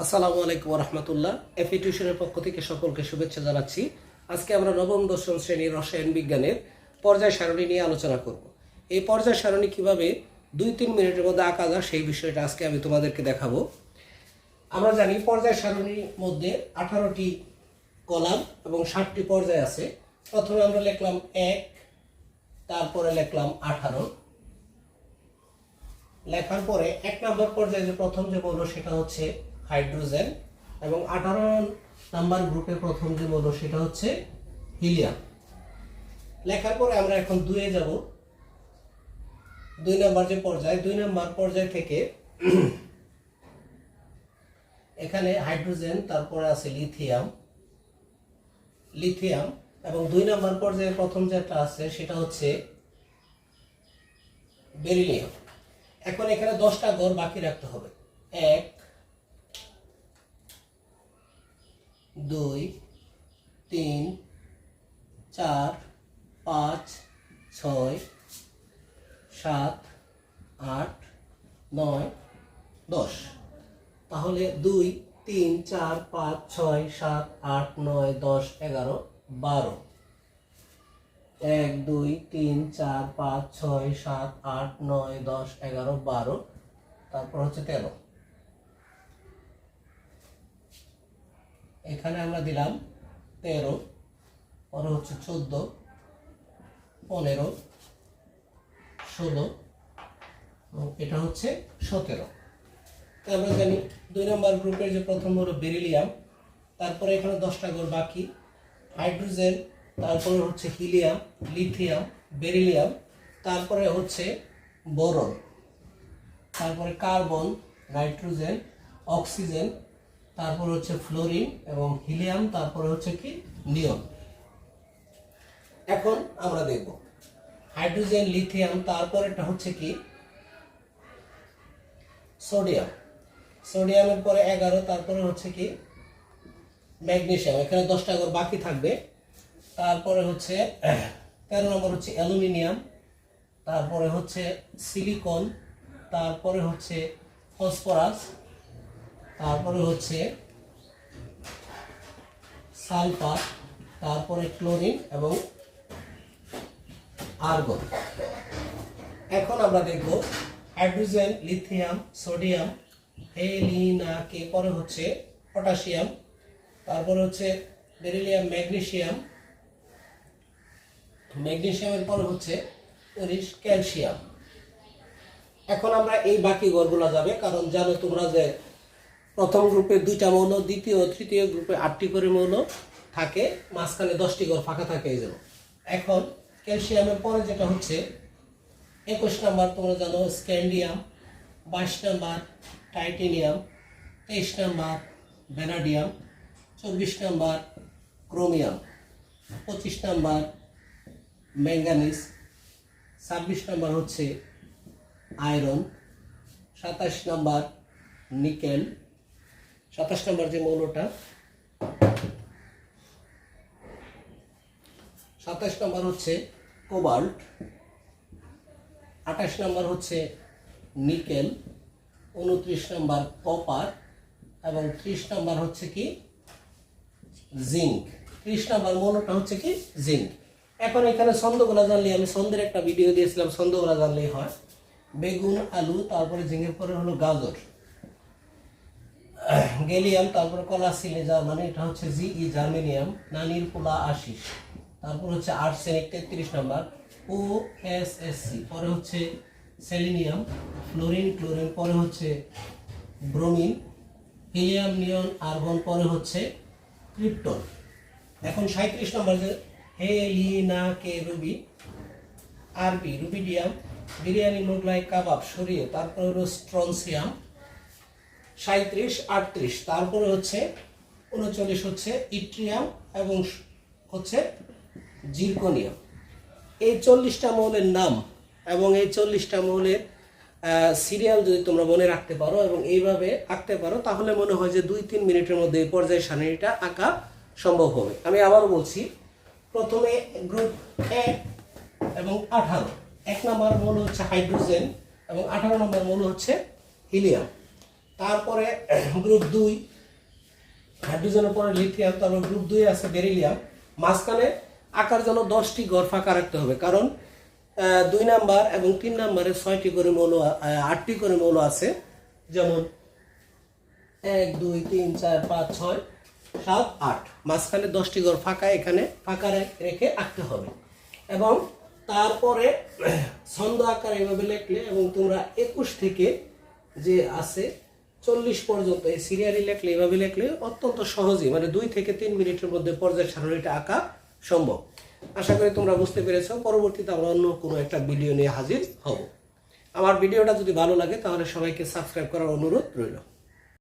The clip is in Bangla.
আসসালামু আলাইকুম রহমতুল্লাহ। এফি টিউশনের পক্ষ থেকে সকলকে শুভেচ্ছা জানাচ্ছি। আজকে আমরা নবম দশম শ্রেণীর রসায়ন বিজ্ঞানের পর্যায় সারণী নিয়ে আলোচনা করব। এই পর্যায় সারণী কিভাবে 2-3 মিনিটের মধ্যে আঁকা যায় সেই বিষয়টা আজকে আমি তোমাদেরকে দেখাবো। আমরা জানি পর্যায় সারণীর মধ্যে 18টি কলাম এবং 60টি পর্যায় আছে। প্রথমে আমরা লিখলাম 1, তারপরে লিখলাম 18। লেখার পরে 1 নম্বর পর্যায়ে যে প্রথম যে মৌল সেটা হচ্ছে হাইড্রোজেন এবং 18 নাম্বার গ্রুপে প্রথম যে মৌল সেটা হচ্ছে হিলিয়াম। লেখার পরে আমরা এখন 2-এ যাব। 2 নম্বর যে পর্যায়, 2 নম্বর পর্যায় থেকে এখানে হাইড্রোজেন, তারপরে আছে লিথিয়াম এবং 2 নম্বর পর্যায়ে প্রথম যেটা আছে সেটা হচ্ছে বেরিলিয়াম। এখন এখানে 10টা ঘর বাকি রাখতে হবে। 1, 2, 3, 4, 5, 6, 7, 8, 9, 10। তাহলে 2, 3, 4, 5, 6, 7, 8, 9, 10, 11, 12। 1, 2, 3, 4, 5, 6, 7, 8, 9, 10, 11, 12। তারপর হচ্ছে 13। এখানে আমরা দিলাম 13, পরে হচ্ছে 14, 15, 16 এবং এটা হচ্ছে 17। আমরা জানি 2 নম্বর গ্রুপের যে প্রথম হলো বেরিলিয়াম, তারপরে এখানে 10টা ঘর বাকি। হাইড্রোজেন, তারপরে হচ্ছে হিলিয়াম, লিথিয়াম, বেরিলিয়াম, তারপরে হচ্ছে বোরন, তারপরে কার্বন, নাইট্রোজেন, অক্সিজেন, তারপর হচ্ছে ফ্লোরিন এবং হিলিয়াম, তারপরে হচ্ছে কি নিয়ন। এখন আমরা দেখব হাইড্রোজেন, লিথিয়াম, তারপরেটা হচ্ছে কি সোডিয়ামের পরে 11, তারপরে হচ্ছে কি ম্যাগনেসিয়াম। এখানে 10টা ঘর বাকি থাকবে। তারপরে হচ্ছে 13 নম্বর হচ্ছে অ্যালুমিনিয়াম, তারপরে হচ্ছে সিলিকন, তারপরে হচ্ছে ফসফরাস, তারপরে হচ্ছে সালফার, তারপরে ক্লোরিন এবং আর্গন। এখন আমরা দেখব হাইড্রোজেন, লিথিয়াম, সোডিয়াম, হেলিনাকে, পরে হচ্ছে পটাশিয়াম, তারপরে হচ্ছে বেরিলিয়াম, ম্যাগনেসিয়ামের পরে হচ্ছে ক্যালসিয়াম। এখন আমরা এই বাকি ঘরগুলো যাবে, কারণ জানো তোমরা যে প্রথম গ্রুপে 2টা মৌল, দ্বিতীয় ও তৃতীয় গ্রুপে 8টি করে মৌল থাকে, মাঝখানে 10টি ঘর ফাঁকা থাকে এই জন্য। এখন ক্যালসিয়ামের পরে যেটা হচ্ছে 21 নাম্বার তোমরা জানো scandium, 22 number titanium, 23 number vanadium, 24 number chromium, 25 number manganese, 26 number হচ্ছে আয়রন, 27 নাম্বার নিকেল, 27 নাম্বার যে মৌলটা, 27 নাম্বার হচ্ছে কোবাল্ট, 28 নাম্বার হচ্ছে নিকেল, 29 নাম্বার কপার এবং 30 নাম্বার হচ্ছে কি জিঙ্ক। 30 নাম্বার মৌলটা হচ্ছে কি জিঙ্ক। এখন এখানে ছন্দগুলো জানলে, আমি ছন্দের একটা ভিডিও দিয়েছিলাম, ছন্দগুলো জানলেই হয়। বেগুন, আলু, তারপরে জিঙ্কের পরে হলো গাজর, গেলিয়াম, তারপরে কলা সিলে জার্মানি, এটা হচ্ছে জিই জার্মেনিয়াম, নানির পোলা আশিস, তারপর হচ্ছে আর্সেনিক 33 নাম্বার, ওএসএসসি, পরে হচ্ছে সেলিনিয়াম, ফ্লোরিন, ক্লোরিন, পরে হচ্ছে ব্রোমিন, হিলিয়াম, নিয়ন, আর্গন, পরে হচ্ছে ক্রিপ্টন। এখন 37 নম্বর যে হেলিনাকে রুবি, আরবি রুবিডিয়াম, বিরিয়ানি, মোগলাই, কাবাব, সরিয়ে, তারপরে হলো স্ট্রনসিয়াম, 37, 38, তারপরে হচ্ছে 39 হচ্ছে ইট্রিয়াম এবং হচ্ছে জিরকনিয়াম। এই 40টা মৌলের নাম এবং এই 40টা মৌলের সিরিয়াল যদি তোমরা মনে রাখতে পারো এবং এইভাবে আঁকতে পারো, তাহলে মনে হয় যে 2-3 মিনিটের মধ্যে এই পর্যায় সারণীটা আঁকা সম্ভব হবে। আমি আবারও বলছি, প্রথমে গ্রুপ 1 এবং 18, 1 নম্বর মৌল হচ্ছে হাইড্রোজেন এবং 18 নম্বর মৌল হচ্ছে হিলিয়াম। তারপরে গ্রুপ 2 হাইড্রোজেনের পরে লিথিয়াম, তারপর গ্রুপ 2 আছে বেরিলিয়াম। মাঝখানে আকার জন্য 10টি ঘর ফাঁকা রাখতে হবে, কারণ 2 নাম্বার এবং 3 নাম্বারে 6টি করে মৌল 8টি করে মৌল আছে, যেমন 1 2 3 4 5 6 7 8। মাঝখানে 10টি ঘর ফাঁকা এখানে ফাঁকা রেখে আঁকতে হবে। এবং তারপরে ছন্দ আকার এভাবে লিখলে, এবং তোমরা 21 থেকে যে আছে 40 পর্যন্ত এই সিরিয়ালি লিখলে, এভাবে লিখলে অত্যন্ত সহজেই মানে 2 থেকে 3 মিনিটের মধ্যে পর্যায় সারণীটা আঁকা সম্ভব। আশা করি তোমরা বুঝতে পেরেছো। পরবর্তীতে আমরা অন্য কোনো একটা ভিডিও নিয়ে হাজির হব। আমার ভিডিওটা যদি ভালো লাগে তাহলে সবাইকে সাবস্ক্রাইব করার অনুরোধ রইল।